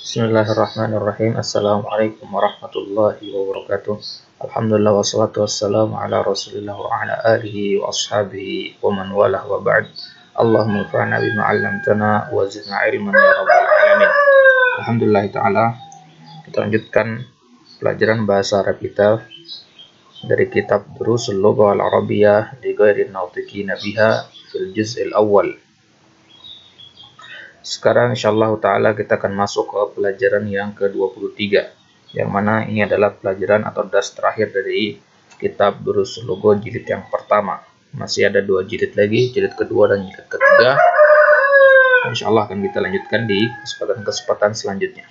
Bismillahirrahmanirrahim. Assalamualaikum warahmatullahi wabarakatuh. Alhamdulillah wassalatu wassalamu ala rasulillah wa ala alihi wa ashabihi wa man walah wa ba'd. Allahumma anfa'na bima 'allamtana wa zidna ilman ya rabbal alamin. Alhamdulillah ta'ala, kita lanjutkan pelajaran bahasa Arab kita dari kitab Durusul Lughah al-Arabiyyah li ghairi nautiqina biha fil juz'il awwal. Sekarang insyaallah ta'ala kita akan masuk ke pelajaran yang ke-23, yang mana ini adalah pelajaran atau dars terakhir dari kitab Durusul Lughah jilid yang pertama. Masih ada 2 jilid lagi, jilid kedua dan jilid ketiga. Insyaallah akan kita lanjutkan di kesempatan-kesempatan selanjutnya.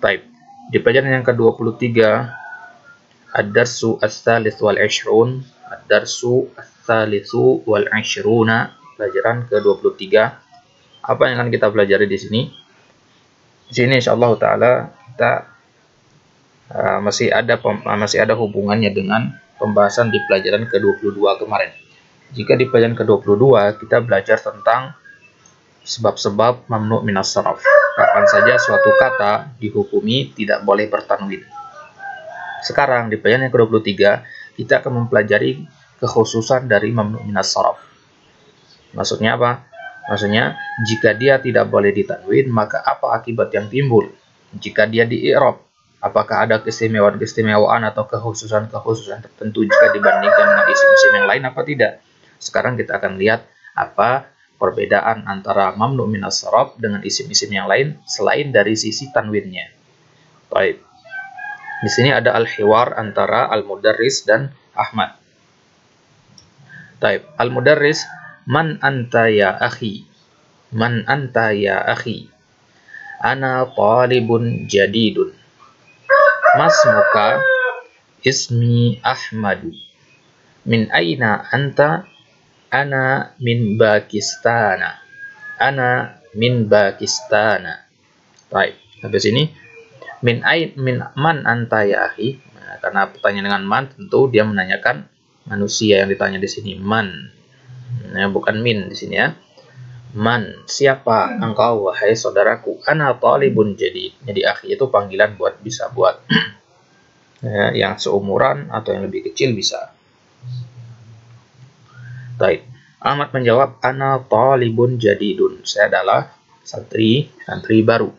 Baik, di pelajaran yang ke-23, Ad-Darsu Ats-Tsalits wal 'Ishrun, Ad-Darsu Ats-Tsalitsu wal 'Ishruna, pelajaran ke-23. Apa yang akan kita pelajari di sini? Di sini insyaallah taala kita masih ada hubungannya dengan pembahasan di pelajaran ke-22 kemarin. Jika di pelajaran ke-22 kita belajar tentang sebab-sebab mamnu' minas sharaf. Kapan saja suatu kata dihukumi tidak boleh bertanwin. Sekarang di pelajaran yang ke-23 kita akan mempelajari kekhususan dari mamnu' minas sharaf. Maksudnya apa? Maksudnya, jika dia tidak boleh ditanwin, maka apa akibat yang timbul? Jika dia di-i'rab, apakah ada keistimewaan atau kekhususan tertentu jika dibandingkan dengan isim-isim yang lain apa tidak? Sekarang kita akan lihat apa perbedaan antara mamnu' minas sharaf dengan isim-isim yang lain selain dari sisi tanwinnya. Baik. Di sini ada al-hiwar antara al-mudarris dan Ahmad. Baik, al-mudarris, man anta ya akhi, man anta ya akhi, ana talibun jadidun, masmuka, ismi Ahmadu, min aina anta, ana min Pakistana, ana min Pakistana. Baik, habis ini min man anta ya akhi. Nah, karena pertanyaan dengan man, tentu dia menanyakan manusia yang ditanya di sini, man. Nah, bukan min di sini ya. Man, siapa engkau wahai saudaraku? Ana talibun jadid. Jadi akhi itu panggilan bisa buat ya, yang seumuran atau yang lebih kecil bisa. Baik. Ahmad menjawab, ana talibun jadidun. Saya adalah santri baru.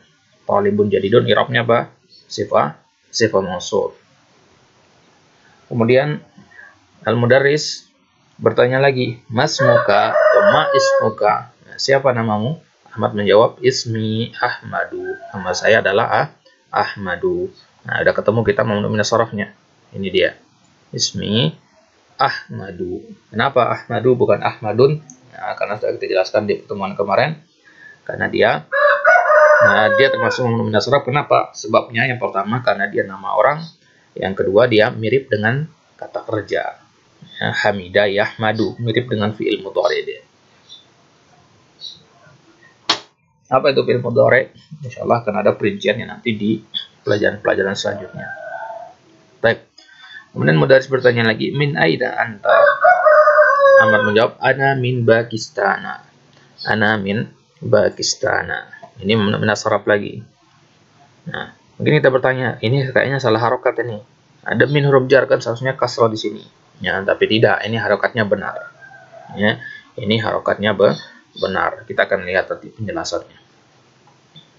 Talibun jadidun i'rabnya apa? Sifat mausul. Kemudian al-mudarris bertanya lagi, masmuka atau ma ismuka, nah, siapa namamu? Ahmad menjawab, ismi Ahmadu, nama saya adalah Ahmadu. Nah, udah ketemu kita mamnu' minas sharafnya. Ini dia, ismi Ahmadu. Kenapa Ahmadu bukan Ahmadun? Nah, karena sudah kita jelaskan di pertemuan kemarin, karena dia termasuk mamnu' minas sharaf. Kenapa? Sebabnya yang pertama karena dia nama orang, yang kedua dia mirip dengan kata kerja. Hamida yahmadu, mirip dengan fi'il mudhari dia. Apa itu fi'il mudhari? Insyaallah akan ada perinciannya nanti di pelajaran-pelajaran selanjutnya. Baik. Kemudian mudarris bertanya lagi, min aina anta? Ahmad menjawab, ana min Pakistana. Ana min Pakistana. Ini minas sharaf lagi. Nah, mungkin kita bertanya, ini kayaknya salah harokat ini. Ada min huruf jar kan seharusnya kasrah di sini. Ya, tapi tidak, ini harokatnya benar. Ya, ini harokatnya benar. Kita akan lihat nanti penjelasannya.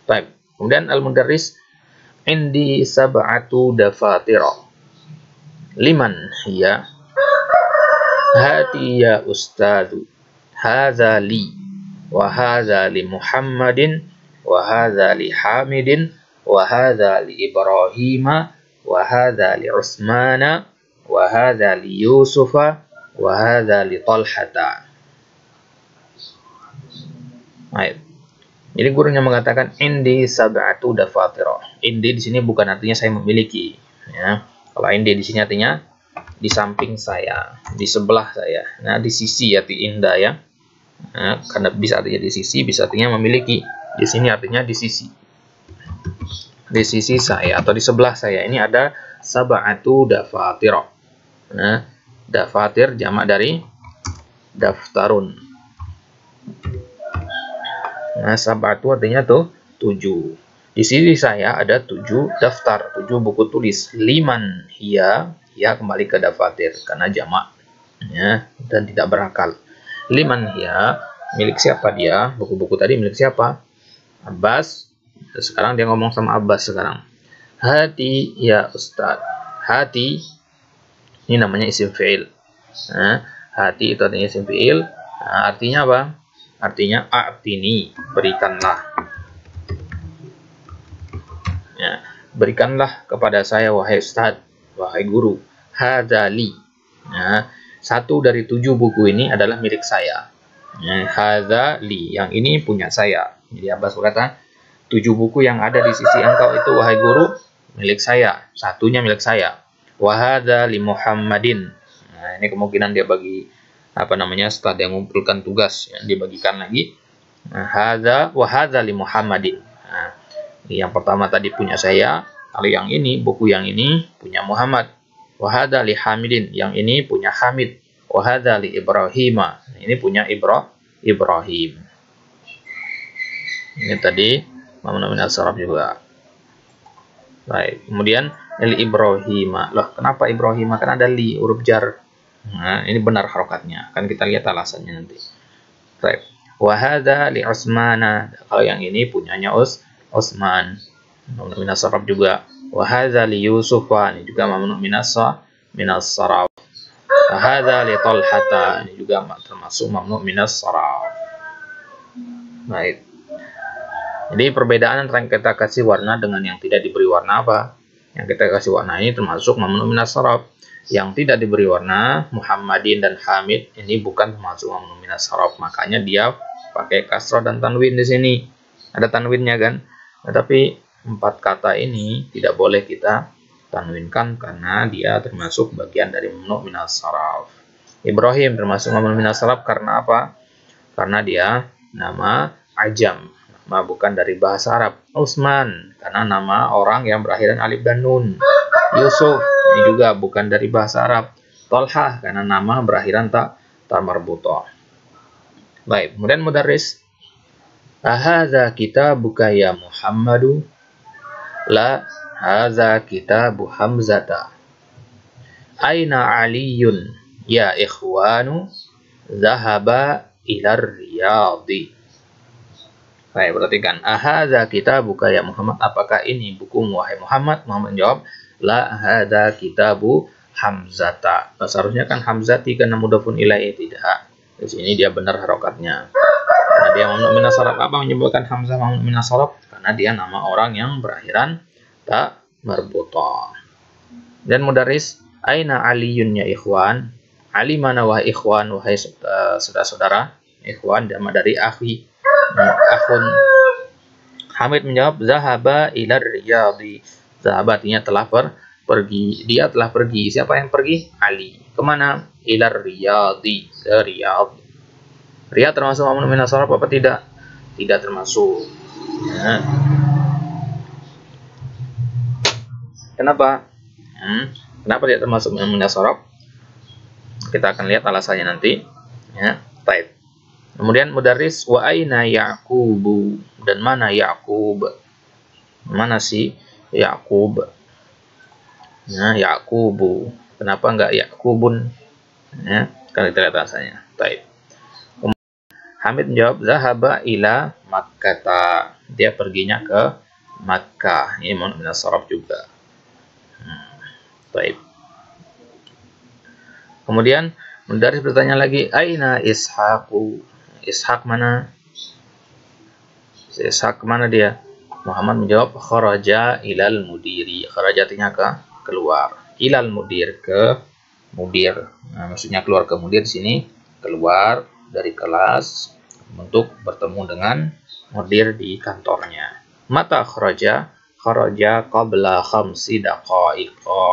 Baik. Kemudian al-mudarris, indi sab'atu dafatira. Liman hiya? Hati ya ustadu. Hadza li. Wa hadza li Muhammadin. Wa hadza li Hamidin. Wa hadza li Ibrahima. Wa hadza li Utsmana. Wa hadza li Yusufa wa hadza li Talhata. Baik. Jadi gurunya mengatakan indi sab'atu dafatira. Indi di sini bukan artinya saya memiliki, ya. Kalau indi di sini artinya di samping saya, di sebelah saya. Nah, di sisi arti inda ya. Nah, karena bisa artinya di sisi, bisa artinya memiliki. Di sini artinya di sisi. Di sisi saya atau di sebelah saya. Ini ada sab'atu dafatira. Nah, dafatir jamak dari daftarun. Nah, sab'atu artinya tuh 7. Di sini saya ada 7 daftar, 7 buku tulis. Liman hiya, ya kembali ke dafatir karena jamak ya, dan tidak berakal. Liman hiya, milik siapa dia? Buku-buku tadi milik siapa? Abbas. Sekarang dia ngomong sama Abbas sekarang. Hati ya Ustaz. Hati ini namanya isim fi'il. Nah, hati itu artinya isim fi'il. Nah, artinya apa? Artinya a'tini, berikanlah. Ya, berikanlah kepada saya wahai Ustaz, wahai guru. Hadzali. Nah, 1 dari 7 buku ini adalah milik saya. Ya, hadzali, yang ini punya saya. Jadi Abbas berkata, 7 buku yang ada di sisi engkau itu wahai guru milik saya. 1-nya milik saya. Wa hadza li Muhammadin. Nah, ini kemungkinan dia bagi setelah dia mengumpulkan tugas yang dibagikan lagi. Nah, wa hadza li Muhammadin. Nah, yang pertama tadi punya saya, kalau yang ini, buku yang ini punya Muhammad. Wa hadza li Hamidin, yang ini punya Hamid. Wa hadza li Ibrahim, ini punya Ibrahim. Ini tadi mamnu min as-sarf juga. Baik, kemudian li Ibrahim. Loh, kenapa Ibrahim? Kan ada li, huruf jar. Nah, ini benar harokatnya. Kan kita lihat alasannya nanti. Baik. Wa hadza li Utsmana. Kalau yang ini punyanya Utsman. Mamnu min as-sarf juga. Wa hadza li Yusuf. Ini juga mamnu min as-sarf. Wa hadza li Talhata. Ini juga termasuk mamnu min as-sarf. Baik. Jadi perbedaan antara yang kita kasih warna dengan yang tidak diberi warna apa? Yang kita kasih warna ini termasuk mamnu min as-sarf. Yang tidak diberi warna, Muhammadin dan Hamid, ini bukan termasuk mamnu min as-sarf. Makanya dia pakai kasroh dan tanwin di sini. Ada tanwinnya kan? Tetapi 4 kata ini tidak boleh kita tanwinkan karena dia termasuk bagian dari mamnu min as-sarf. Ibrahim termasuk mamnu min as-sarf karena apa? Karena dia nama ajam, nama bukan dari bahasa Arab. Utsman karena nama orang yang berakhiran alif dan nun. Yusuf ini juga bukan dari bahasa Arab. Talhah karena nama berakhiran ta marbutah. Baik, kemudian mudarris. Hadza kitabuka ya Muhammadu. La, hadza kitabu Hamzata. Aina Aliyun ya ikhwanu. Zahaba ilar riyadi. Baik, perhatikan. Ahadza kitabuka ya Muhammad. Apakah ini bukumu wahai Muhammad? Muhammad menjawab, la hadza kitabu Hamzata. Seharusnya kan Hamzati karena mudhofun ilaihi, tidak. Di sini dia benar harokatnya. Karena dia mamnu min as-sarf. Apa menyebabkan Hamzah mamnu min as-sarf? Karena dia nama orang yang berakhiran ta marbutah. Dan mudarris, aina aliyun ya ikhwan? Ali mana wahai ikhwan, wahai saudara-saudara? Ikhwan nama dari akhi. Akhun. Hamid menjawab, zahaba ilar riyadi. Zahaba artinya telah pergi. Dia telah pergi. Siapa yang pergi? Ali. Kemana? Ilar riyadi. Ke Riyadh. Riyadh termasuk mamnu min as-sarf apa tidak? Tidak termasuk. Ya. Kenapa? Kenapa tidak termasuk mamnu min as-sarf? Kita akan lihat alasannya nanti. Ya. Baik. Kemudian mudarris, wa aina Yaqubu, dan mana Yaqub? Mana si Yaqub? Nah, Yaqubu. Kenapa enggak Yaqubun? Ya, kita lihat alasannya. Baik. Hamid menjawab, zahaba ila Makkah. Dia perginya ke Makkah. Ini mamnu min as-sarf juga. Baik. Kemudian mudarris bertanya lagi, aina Ishaqu? Ishaq mana? Ishaq mana dia? Muhammad menjawab, kharaja ilal mudiri. Kharaja artinya keluar. Ilal mudir, ke mudir. Nah, maksudnya keluar ke mudir di sini, keluar dari kelas untuk bertemu dengan mudir di kantornya. Mata kharaja? Kharaja qabla khamsi daqaiqa.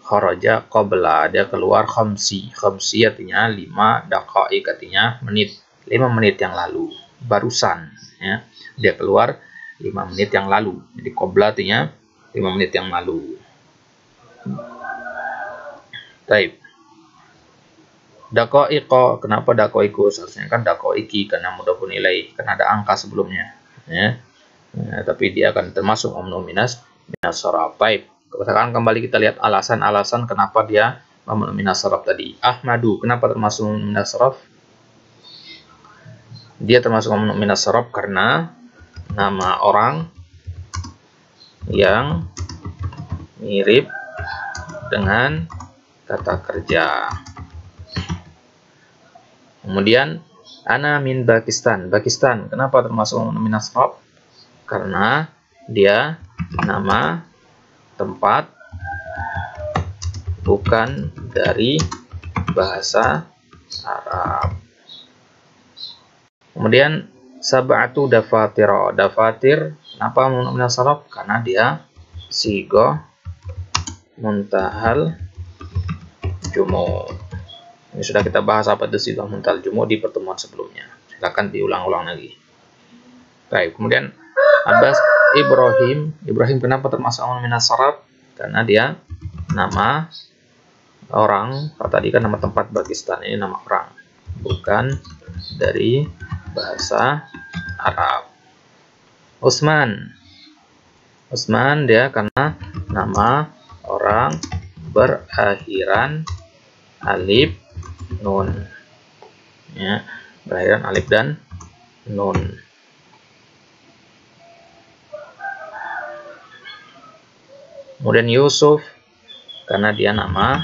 Kharaja qabla, dia keluar khamsi. Khamsi artinya 5, daqaiq artinya menit. 5 menit yang lalu, barusan ya. Dia keluar 5 menit yang lalu. Jadi qabla artinya 5 menit yang lalu. Taib. Daqaiqa, kenapa daqaiqu? Seharusnya kan daqaiqi karena mudhofun ilaih, karena ada angka sebelumnya ya. Tapi dia akan termasuk mamnu minas saraf. Baik. Sekarang kembali kita lihat alasan-alasan kenapa dia mamnu minas saraf tadi. Ahmadu, kenapa termasuk mamnu minas saraf? Dia termasuk mamnu minas saraf karena nama orang yang mirip dengan kata kerja. Kemudian ana min Pakistan. Pakistan, kenapa termasuk mamnu minas saraf? Karena dia nama tempat bukan dari bahasa Arab. Kemudian sab'atu dafatira. Dafatir, kenapa mamnu minas saraf? Karena dia sigoh muntahal jumu. Ini sudah kita bahas apa itu sigoh muntahal jumu di pertemuan sebelumnya. Silakan diulang-ulang lagi. Baik, kemudian Abbas Ibrahim. Ibrahim kenapa termasuk mamnu minas saraf? Karena dia nama orang. Kalau tadi kan nama tempat Pakistan, ini nama orang, bukan dari bahasa Arab. Utsman. Utsman dia karena nama orang berakhiran alif nun. Ya, berakhiran alif dan nun. Kemudian Yusuf karena dia nama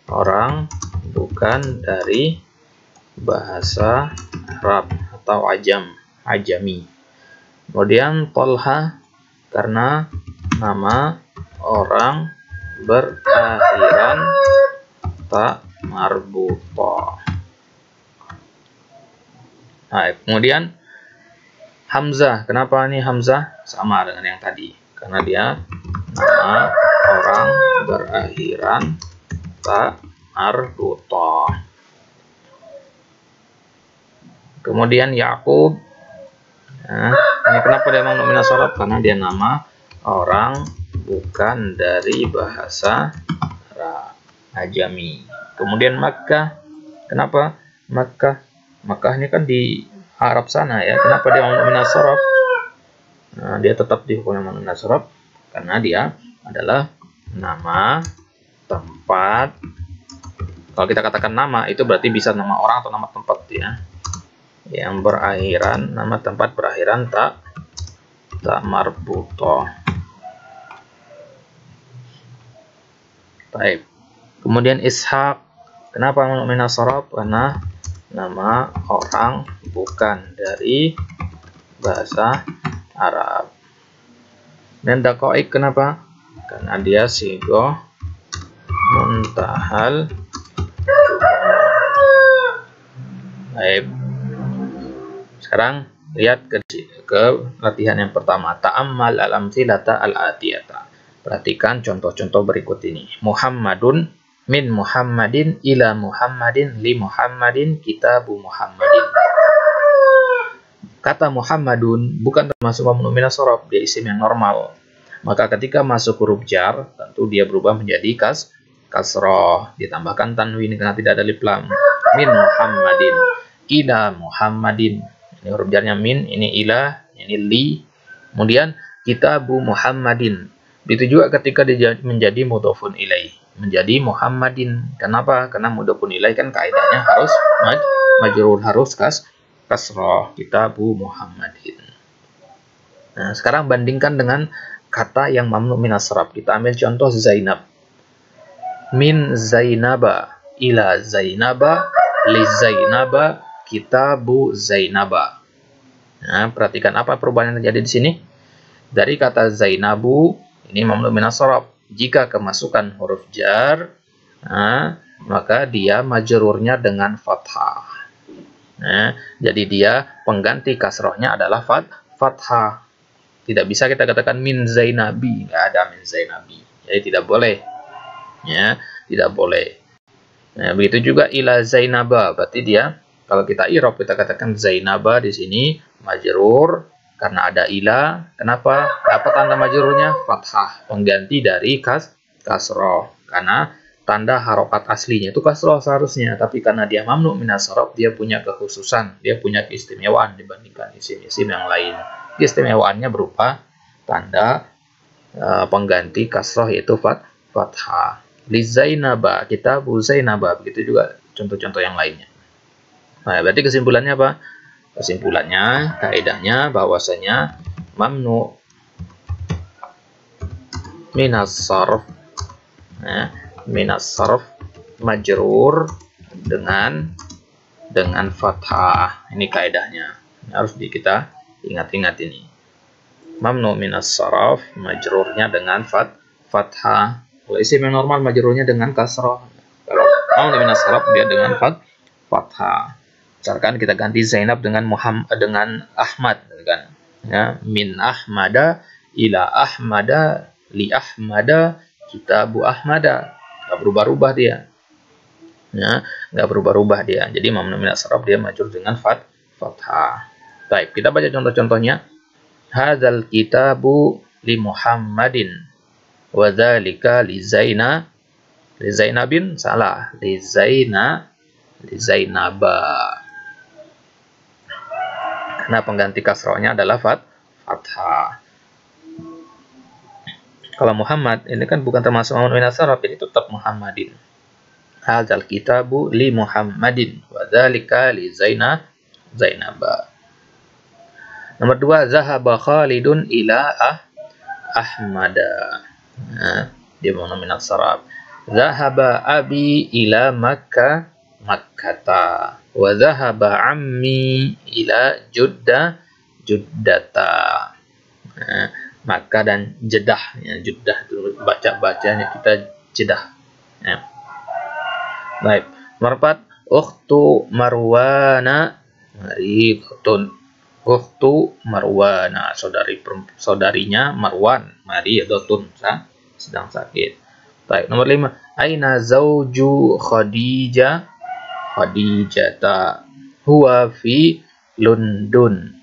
orang bukan dari bahasa Arab atau ajami. Kemudian Tolha karena nama orang berakhiran ta marbuta. Nah, kemudian Hamzah, kenapa ini Hamzah? Sama dengan yang tadi, karena dia nama orang berakhiran ta marbuta. Kemudian Yakub, nah, ini kenapa dia mamnu minas saraf? Karena dia nama orang bukan dari bahasa Arab, ajami. Kemudian Makkah, kenapa Makkah? Makkah ini kan di Arab sana ya. Kenapa dia mamnu minas saraf? Nah, dia tetap dihukum mamnu minas saraf karena dia adalah nama tempat. Kalau kita katakan nama itu berarti bisa nama orang atau nama tempat ya. Yang berakhiran, nama tempat berakhiran ta marbuto. Baik. Kemudian Ishaq, kenapa mamnu minas saraf? Karena nama orang bukan dari bahasa Arab. Dan Daqaiq, kenapa? Karena dia sigoh muntahal jumu. Baik. Sekarang lihat ke latihan yang pertama. Ta'ammal al-amthilata al-atiyata. Perhatikan contoh-contoh berikut ini. Muhammadun min Muhammadin ila Muhammadin li Muhammadin kitabu Muhammadin. Kata Muhammadun bukan termasuk mamnu minas saraf, dia isim yang normal. Maka ketika masuk huruf jar, tentu dia berubah menjadi kasroh, ditambahkan tanwin karena tidak ada alif lam. Min Muhammadin ila Muhammadin. Ini huruf jarnya min, ini ila, ini li. Kemudian kitabu Muhammadin. Begitu juga ketika dia menjadi mudhofun ilaih, menjadi Muhammadin. Kenapa? Karena mudhofun ilaih kan kaidahnya harus majrur, harus kasroh. Kitabu Muhammadin. Nah, sekarang bandingkan dengan kata yang mamnu minas saraf. Kita ambil contoh Zainab. Min Zainaba ila Zainaba li Zainaba kitabu Zainaba. Nah, perhatikan apa perubahan yang terjadi di sini. Dari kata Zainabu, ini mamnu minas saraf. Jika kemasukan huruf jar, nah, maka dia majrurnya dengan fathah. Nah, jadi dia pengganti kasrohnya adalah fathah. Tidak bisa kita katakan min Zainabi, nggak ada min Zainabi. Jadi tidak boleh. Ya, tidak boleh. Nah, begitu juga ila Zainaba, berarti dia kalau kita i'rab kita katakan Zainaba di sini majrur karena ada ila. Kenapa? Apa tanda majrurnya? Fathah, pengganti dari kasroh. Karena tanda harokat aslinya itu kasroh seharusnya, tapi karena dia mamnu minas saraf, dia punya kekhususan, dia punya keistimewaan dibandingkan isim-isim yang lain. Keistimewaannya berupa tanda pengganti kasroh yaitu fathah. Li Zainaba, kitabu Zainaba, begitu juga contoh-contoh yang lainnya. Nah, berarti kesimpulannya apa? Kesimpulannya, kaidahnya bahwasanya mamnu minas sarf, minas sarf majrur dengan fathah. Ini kaidahnya. Harus kita ingat-ingat ini. Mamnu minas sarf majrurnya dengan fathah. Kalau isim yang normal majrurnya dengan kasrah. Kalau mamnu minas sarf dia dengan fathah. Misalkan kita ganti Zainab dengan dengan Ahmad, kan? Ya, min Ahmada ila Ahmada li Ahmada kitabu Ahmada. Nggak berubah-ubah dia. Ya, nggak berubah-ubah dia. Jadi mamnu minas sarf dia majrur dengan fathah. Baik, kita baca contoh-contohnya. Hadzal kitabu li Muhammadin wa dzalika li Zainabin, salah, li Zainaba. Karena pengganti kasrohnya adalah fathah. Kalau Muhammad ini kan bukan termasuk mamnu minas sarf, jadi tetap Muhammadin. Hadzal kitabu li Muhammadin wa dzalika li Zainaba. Nomor 2, zahaba Khalidun ila Ahmada. Nah, dia mamnu minas sarf. Zahaba abi ila Makkata. Wa zahaba ammi ila Juddata. Nah, Makkah dan Jeddah. Ya, Jeddah itu bacanya kita Jeddah. Ya. Baik. Nomor 4, ukhtu Marwana maridhatun. Ukhtu Marwana, saudarinya Marwan, maridhatun, sedang sakit. Baik, nomor 5, aina zauju Khadijata. Huwa fi London.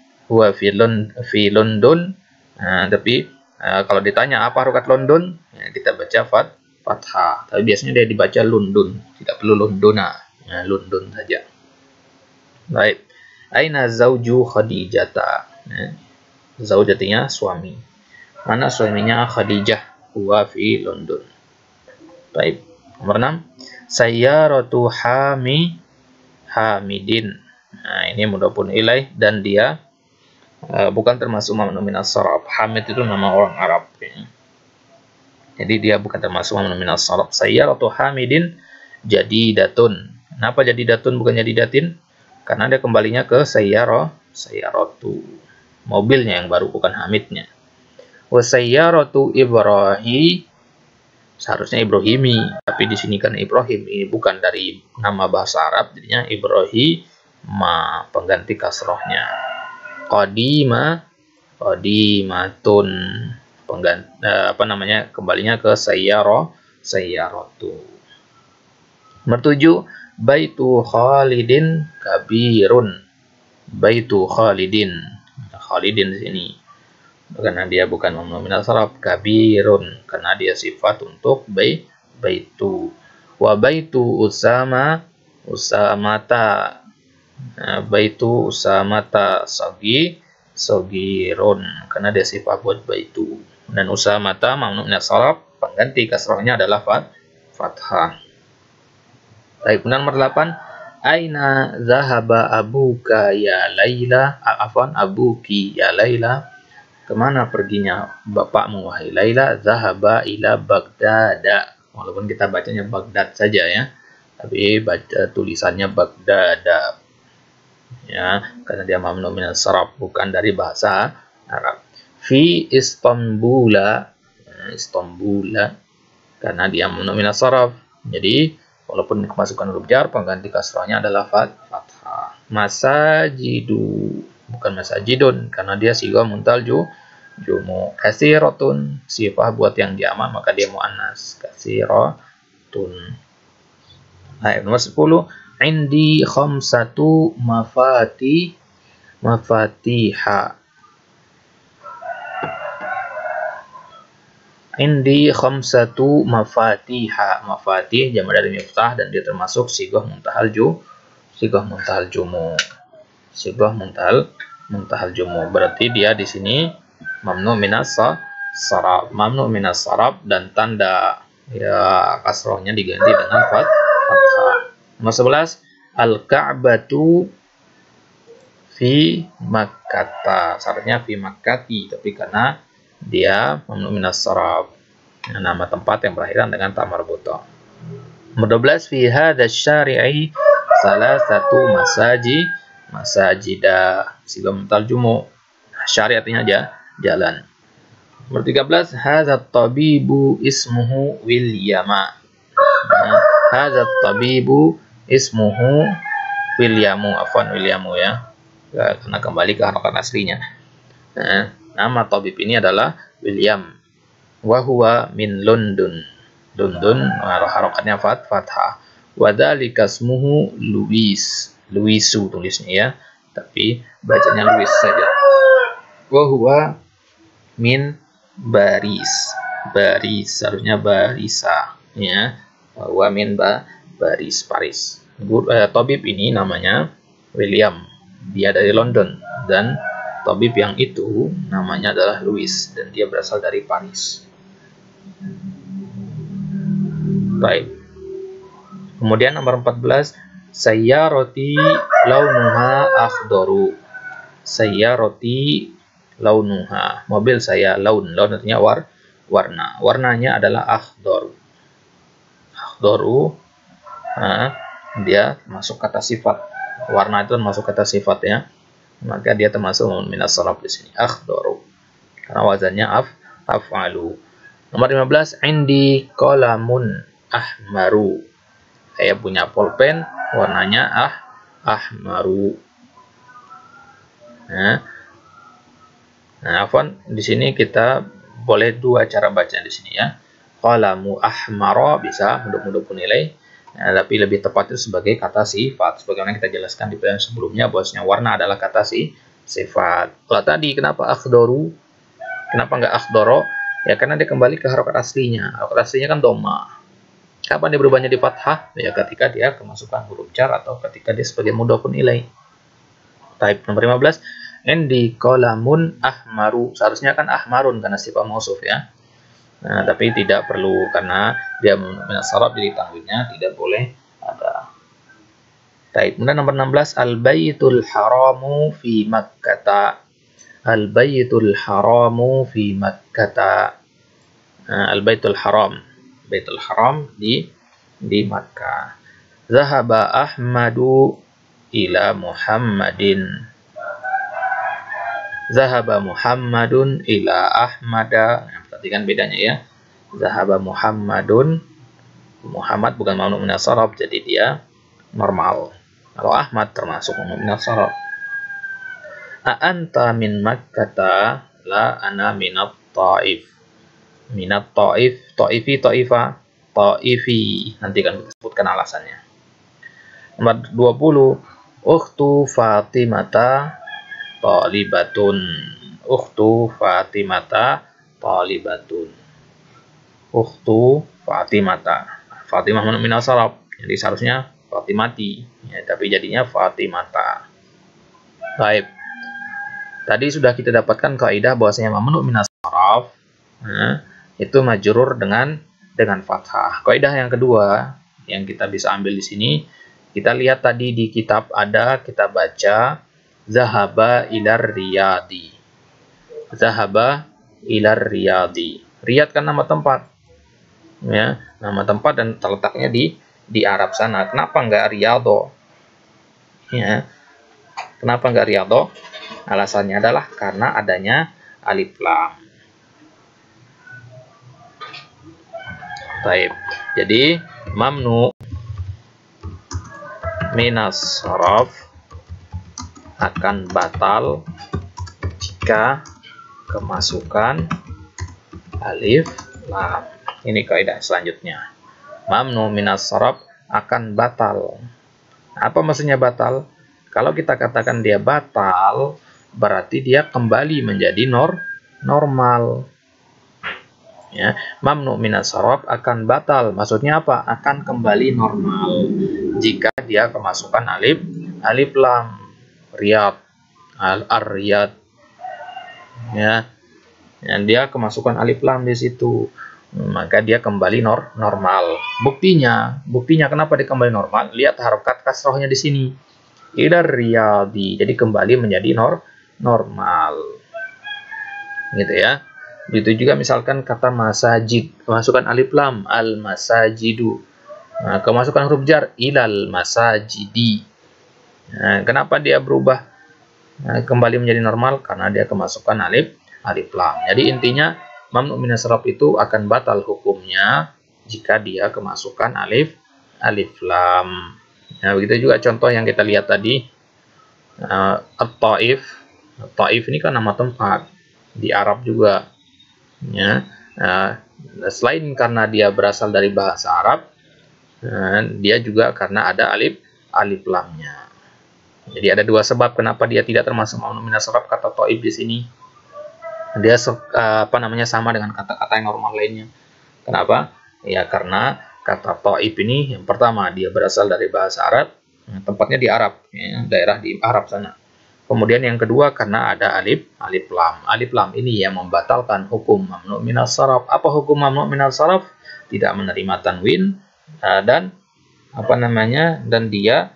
Nah, tapi kalau ditanya apa harokat London, ya, kita baca fathah. Tapi biasanya dia dibaca London, tidak perlu Londona, ya, London saja. Baik, aina zauju Khadijata. Ya, zaujatinya suami. Mana suaminya Khadijah? Huwa fi London. Baik, nomor 6, sayyaratu Hamidin. Nah, ini mudhofun ilaih dan dia bukan termasuk mamnu minas sarf. Hamid itu nama orang Arab. Ya. Jadi dia bukan termasuk mamnu minas sarf. Sayyaratu Hamidin jadidatun. Kenapa jadidatun bukan jadidatin? Karena dia kembalinya ke sayyaratu. Mobilnya yang baru, bukan Hamidnya. Wa sayyaratu Ibrahim, seharusnya Ibrahimi, tapi di sini kan Ibrahim ini bukan dari nama bahasa Arab, jadinya Ibrahim pengganti kasrohnya. Qadimatun pengganti kembalinya ke sayyaratu. Nomor 7, baitu Khalidin kabirun. Baitu Khalidin di sini karena dia bukan mamnu minas sarf. Kabirun karena dia sifat untuk baitu. Wa baitu Usamata. Baitu Usamata sagirun karena dia sifat buat baitu. Dan Usamata mamnu minas sarf, pengganti kasrohnya adalah fathah. Baik, nomor 8, aina zahaba abuka ya Laila. Abuki ya Laila. Kemana perginya bapakmu wahai Laila? Zahaba ila Baghdad. Walaupun kita bacanya Baghdad saja ya, tapi baca tulisannya Baghdad. Ya, karena dia mamnu minas sarf, bukan dari bahasa Arab. Fi Istanbul karena dia mamnu minas sarf. Jadi walaupun kemasukan huruf jar, pengganti kasrahnya adalah fathah. Masajidu bukan masajidun karena dia sigha muntal jumu. Katsiratun sifah buat yang jamak, maka dia muannas. Katsiratun. Nah, nomor 10, indi khamsatu mafatiha. Indi khamsatu mafatiha. Mafatih jamak dari miftah dan dia termasuk sigah muntahal jumu. Sigah muntahal muntahal jumu. Berarti dia di sini mamnu minas sarab, mamnu minas sarab, dan tanda ya kasrohnya diganti dengan fathah. Nomor 11, al-ka'batu fi makkata. Syaratnya fi makkati, tapi karena dia mamnu minas sarab, nama tempat yang berakhiran dengan ta marbuthah. Nomor 12, fi hadza syari'i salah satu masajida, siga mutal jumu. Syari artinya aja jalan. Nomor 13, hadza tabibu ismuhu Wilyama. Hadza tabibu ismuhu Wilyamu, afwan Wilyamu ya. Karena kembali ke harokat aslinya. Nama tabib ini adalah William. Wa huwa min London. London, harokatnya fathah. Wadzalika ismuhu Luisu tulisnya ya, tapi bacanya Luis saja. Wa huwa min Baris, harusnya Barisa ya. Wa huwa min Paris. Tabib ini namanya William, dia dari London, dan tabib yang itu namanya adalah Louis, dan dia berasal dari Paris. Baik. Kemudian nomor 14, sayyarati launuha akhdaru. Sayyarati launuha, mobil saya, laun artinya warna. Warnanya adalah akhdaru. Akhdaru, dia masuk kata sifat. Warna itu masuk kata sifat ya. Maka dia termasuk minas saraf di sini, akhdaru. Karena wazannya af'alu. Nomor 15, indi qalamun ahmaru. Saya punya pulpen warnanya ahmaru. Nah, afwan, di sini kita boleh dua cara baca di sini ya. Qalamu ahmara bisa mendukung nilai, tapi lebih tepat itu sebagai kata sifat. Sebagaimana kita jelaskan di pelajaran sebelumnya, bahwasanya warna adalah kata sifat. Kalau tadi kenapa akhdaru? Kenapa enggak akhdaro? Ya karena dia kembali ke harokat aslinya. Harokat aslinya kan dhamma. Kapan dia berubahnya di fathah? Ya ketika dia kemasukan huruf jar atau ketika dia sebagai mudhofun ilaih. Taib. Nomor 15, indi qalamun ahmaru. Seharusnya kan ahmarun karena sifat mausuf ya. Nah, tapi tidak perlu karena dia minas saraf, jadi tanwinnya tidak boleh ada. Taib. Kemudian nomor 16, al-baitul haramu fi makkata. Al-baitul haramu fi makkata. Al-baitul haram. Baitul Haram di Makkah. Zahaba Ahmadu ila Muhammadin. Zahaba Muhammadun ila Ahmada. Nah, perhatikan bedanya ya. Zahaba Muhammadun, Muhammad bukan mamnu minas saraf, jadi dia normal. Kalau Ahmad termasuk mamnu minas saraf. A anta min Makkata, la ana minat Taif. Minat Taif, Taifi, Taifa, Taifi. Nanti kan kita sebutkan alasannya. Nomor 20, ukhtu Fatimata talibatun. Ukhtu Fatimata talibatun. Ukhtu Fatimata. Fatimah minas saraf. Jadi seharusnya Fatimati. Ya, tapi jadinya Fatimata. Baik. Tadi sudah kita dapatkan kaidah bahwasanya mamnu minas saraf itu majrur dengan fathah. Kaidah yang kedua yang kita bisa ambil di sini, kita lihat tadi di kitab ada, kita baca zahaba ilar riyadi. Zahaba ilar riyadi. Riyad kan nama tempat. Ya, nama tempat dan terletaknya di Arab sana. Kenapa enggak Riyadho? Ya. Kenapa enggak Riyadho? Alasannya adalah karena adanya alif lam. Baik. Jadi mamnu minas saraf akan batal jika kemasukan alif lam. Ini kaidah selanjutnya. Mamnu minas saraf akan batal. Apa maksudnya batal? Kalau kita katakan dia batal, berarti dia kembali menjadi normal. Ya, mamnu minas saraf akan batal. Maksudnya apa? Akan kembali normal jika dia kemasukan alif lam. Riyad. Al-Aryad. Ya, yang dia kemasukan alif lam di situ, maka dia kembali normal. Buktinya kenapa dia kembali normal? Lihat harokat kasrohnya di sini. Idar riyadi, jadi kembali menjadi normal. Gitu ya. Begitu juga misalkan kata masajid, kemasukan alif lam, al masajidu. Nah, kemasukan huruf jar, ilal masajidi. Nah, kenapa dia berubah kembali menjadi normal? Karena dia kemasukan alif lam. Jadi intinya mamnu minas sarf itu akan batal hukumnya jika dia kemasukan alif lam. Nah, begitu juga contoh yang kita lihat tadi, at-Taif. Taif ini kan nama tempat di Arab juga. Ya, selain karena dia berasal dari bahasa Arab, dia juga karena ada alif lamnya. Jadi ada dua sebab kenapa dia tidak termasuk mamnu minas sarf kata Taif di sini. Dia sama dengan kata-kata yang normal lainnya. Kenapa? Ya karena kata Taif ini yang pertama dia berasal dari bahasa Arab, tempatnya di Arab, ya, daerah di Arab sana. Kemudian yang kedua karena ada alif lam. Alif lam ini yang membatalkan hukum mamnu minas sarf. Apa hukum mamnu minas sarf? Tidak menerima tanwin dan dan dia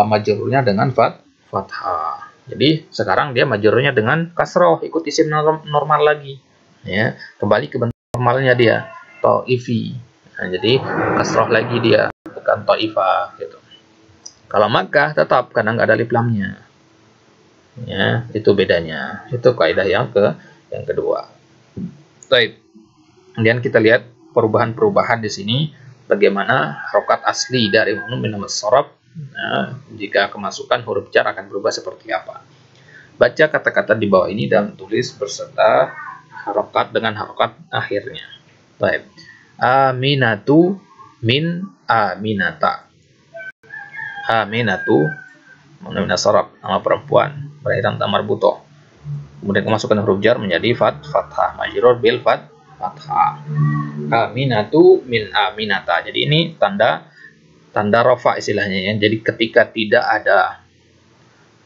majrurnya dengan fathah. Jadi sekarang dia majrurnya dengan kasroh, ikut isim normal lagi. Ya, kembali ke bentuk normalnya dia, Taifi. Nah, jadi kasroh lagi dia, bukan Taifah gitu. Kalau Makkah tetap karena nggak ada alif lamnya. Ya, itu bedanya. Itu kaidah yang kedua. Baik. Kemudian kita lihat perubahan-perubahan di sini, bagaimana harokat asli dari mamnu minas sarf. Nah, jika kemasukan huruf jar akan berubah seperti apa? Baca kata-kata di bawah ini dan tulis beserta harokat dengan harokat akhirnya. Baik. Aminatu min aminata. Aminatu mamnu minas sarf, nama perempuan, berakhiran ta marbutoh. Kemudian kemasukan huruf jar menjadi fathah, majrur bil fathah. Aminatu min aminata. Jadi ini tanda rafa istilahnya ya. Jadi ketika tidak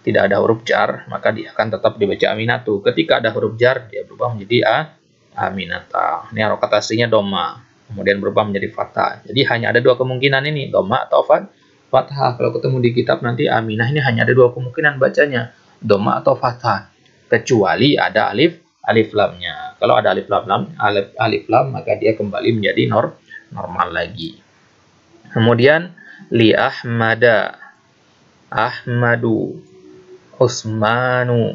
ada huruf jar, maka dia akan tetap dibaca aminatu. Ketika ada huruf jar, dia berubah menjadi aminata. Ini harokat aslinya doma, kemudian berubah menjadi fathah. Jadi hanya ada dua kemungkinan ini, doma atau fathah. Kalau ketemu di kitab nanti aminah ini hanya ada dua kemungkinan bacanya, doma atau fathah. Kecuali ada alif lamnya. Kalau ada alif lam, maka dia kembali menjadi normal lagi. Kemudian li Ahmada, Ahmadu, Usmanu,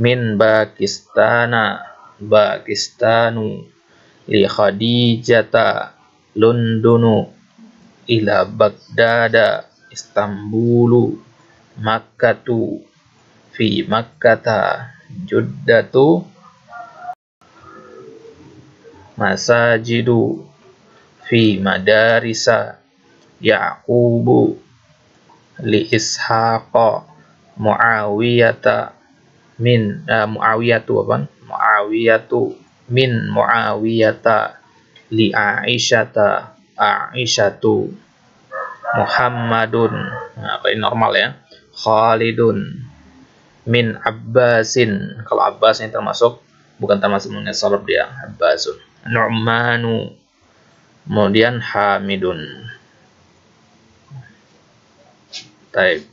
min Pakistanu, li Khadijata, Londonu, ila Baghdada, Istanbulu, Makkatu, fi Makkata, Juddatu, masajidu, fi madarisa, Yaqubu, li Ishaqa, Muawiyata, min Muawiyatu min Muawiyata, li Aisyata, Aisyatu, Muhammadun, ini normal ya, Khalidun, min Abbasin. Kalau Abbas ini bukan termasuk minas sarf dia, Abbasun. Nu'manu, kemudian Hamidun. Baik.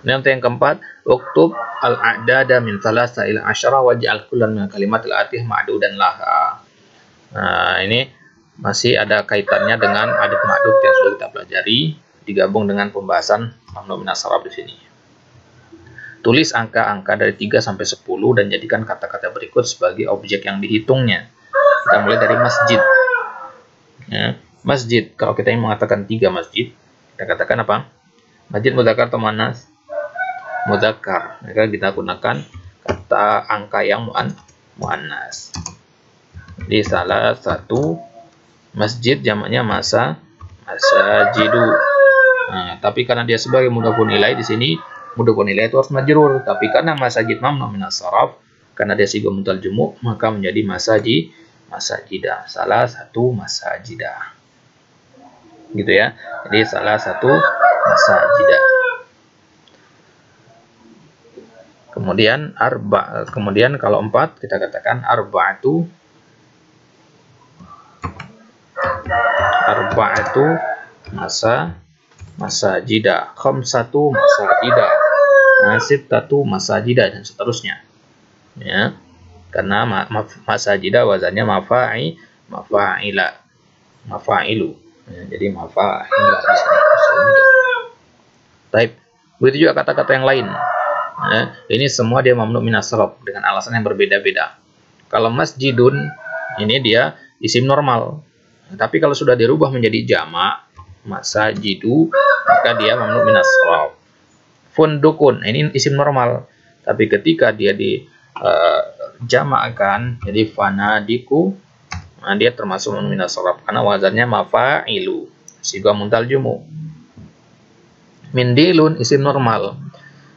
Ini untuk yang keempat, uktub al-a'dada min thalasa ila asyara waj'al kullan min kalimatil atih ma'dudan laha. Nah, ini masih ada kaitannya dengan adat ma'dud yang sudah kita pelajari, digabung dengan pembahasan mamnu minas sarf di sini. Tulis angka-angka dari 3 sampai 10 dan jadikan kata-kata berikut sebagai objek yang dihitungnya. Kita mulai dari masjid. Ya, masjid, kalau kita ingin mengatakan 3 masjid, kita katakan apa? Masjid mudzakkar atau muannas? Mudzakkar. Maka kita gunakan kata angka yang muannas. Di salah satu masjid jamaknya masajidu. Nah, tapi karena dia sebagai mudhofun ilaih di sini, mudhofun ilaih itu harus majrur. Tapi karena masajid mamnu minas sarf, karena dia sigah muntal jumu', maka menjadi masajidah. Salah satu masajidah. Gitu ya. Jadi salah satu masajidah. Kemudian kalau 4 kita katakan arba'atu masajida, khamsatu masajida, sittatu masajida, dan seterusnya. Ya. Karena masajida wazannya mafa'ilu. Ya, jadi mafa'ila di sini. Baik. Begitu juga kata-kata yang lain. Ya, ini semua dia mamnu minas sarf dengan alasan yang berbeda-beda. Kalau masjidun ini dia isim normal. Tapi kalau sudah dirubah menjadi jamak masajidu, maka dia mamnu minas sarf. Fundukun ini isim normal. Tapi ketika dia dijamakkan jadi fanadiku, nah dia termasuk mamnu minas sarf karena wazannya mafa'ilu, sigha muntal jumu. Mindilun isim normal.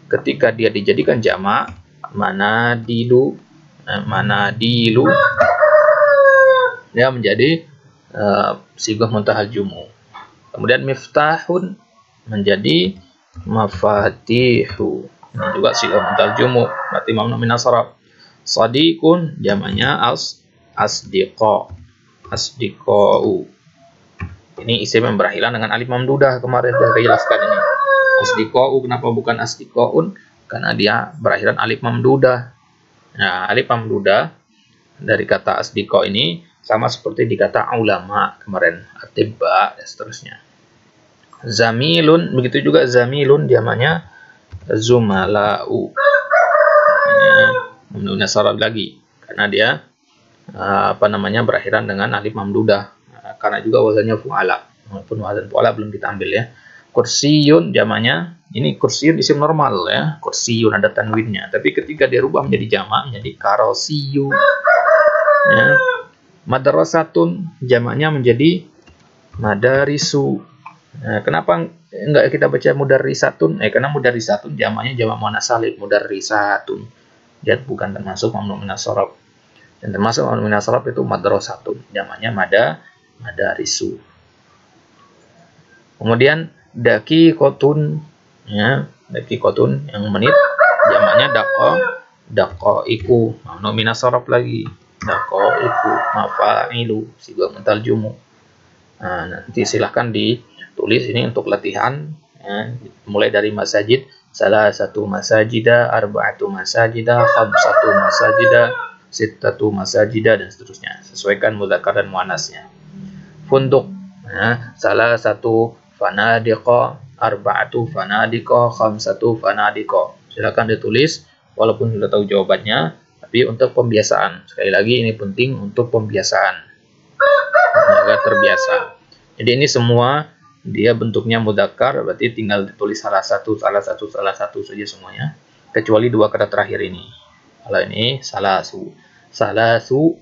Ketika dia dijadikan jamak manadilu, dia menjadi sigha muntahal jumu. Kemudian miftahun menjadi mafatihu, ini juga sigha muntahal jumu, berarti mamnu minas sarf. Sadiqun jamaknya asdiqau. Ini isim yang berakhiran dengan alif mamdudah, kemarin sudah saya jelaskan ini. Asdiqau, kenapa bukan asdiqaun? Karena dia berakhiran alif mamdudah. Nah, alif mamdudah dari kata asdiqau ini sama seperti di kata ulama kemarin, atibba dan seterusnya. Zamilun, begitu juga zamilun jamaknya zumalau. Mamnu minas sarf lagi karena dia berakhiran dengan alif mamdudah. Karena juga wazannya fu'ala, walaupun wazan fu'ala belum kita ambil ya. Kursiyun jamaknya, ini kursiyun isim normal ya, kursiyun ada tanwinnya, tapi ketika dirubah menjadi jamak menjadi karosiyu ya. Madrasatun jamaknya menjadi madarisu. Nah, kenapa enggak kita baca mudarrisatun? Karena mudarrisatun jamaknya jamak muannats salim, mudarrisatun, dia bukan termasuk mamnu minas sarf. Dan termasuk mamnu minas sarf itu madrasatun, jamaknya madarisu. Kemudian daqiqatun ya, daqiqatun yang menit jamaknya daqaiqu, mamnu minas sarf lagi. Daqaiqu mafa'ilu, sigha muntal jumu. Nah, nanti silahkan ditulis ini untuk latihan ya, mulai dari masajid, salah satu masajida, arba'atu masajida, khamsatu masajida, sittatu masajida, dan seterusnya. Sesuaikan mudzakkar dan muannasnya. Funduk ya, salah satu fanadiqa, arba'atu fanadiqa, khamsatu fanadiqa. Silakan ditulis walaupun sudah tahu jawabannya, tapi untuk pembiasaan. Sekali lagi ini penting untuk pembiasaan agar terbiasa. Jadi ini semua dia bentuknya mudzakkar, berarti tinggal ditulis salah satu saja semuanya, kecuali dua kata terakhir ini. Kalau ini salasu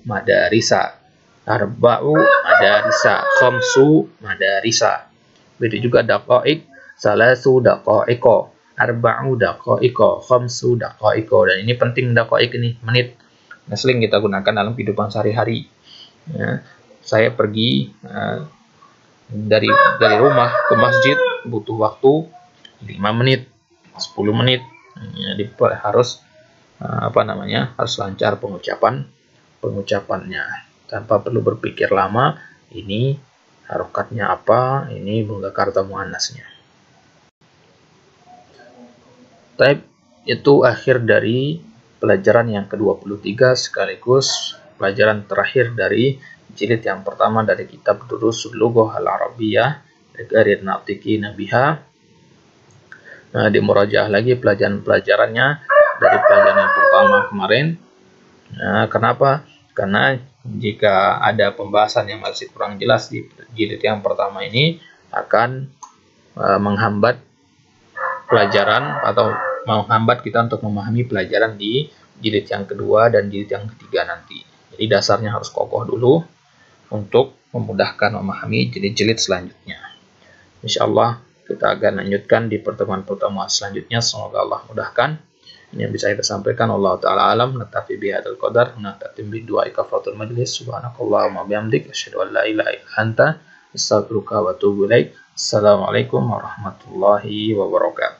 madarisa, arba'u madarisa, khamsu madarisa. Begitu juga daqaiq, salasu daqaiqo, arba'u daqaiqo, khamsu daqaiqo. Dan ini penting, daqaiq ini menit. Nah, sering kita gunakan dalam kehidupan sehari-hari. Ya, saya pergi dari rumah ke masjid butuh waktu 5 menit, 10 menit. Jadi harus harus lancar pengucapannya tanpa perlu berpikir lama. Ini harokatnya apa? Ini mudzakkar atau muannasnya. Baik, itu akhir dari pelajaran yang ke-23 sekaligus pelajaran terakhir dari jilid yang pertama dari kitab Durusul Lughah Al-Arabiyyah Ghairi Natiqi Nabiha. Di murajaah lagi pelajaran-pelajarannya dari pelajaran yang pertama kemarin. Kenapa? Karena jika ada pembahasan yang masih kurang jelas di jilid yang pertama ini akan menghambat pelajaran atau menghambat kita untuk memahami pelajaran di jilid yang kedua dan jilid yang ketiga nanti. Jadi dasarnya harus kokoh dulu untuk memudahkan memahami jilid-jilid selanjutnya. Insyaallah kita akan lanjutkan di pertemuan-pertemuan selanjutnya. Semoga Allah mudahkan. Ini yang bisa kita sampaikan. Allah Ta'ala alam. Natafi bihadzal qadar. Natatim bidu'a kafaratul majlis. Subhanakallahumma bihamdik. Asyhadu an la ilaha illa anta. Astaghfiruka wa atubu ilaik. Assalamualaikum warahmatullahi wabarakatuh.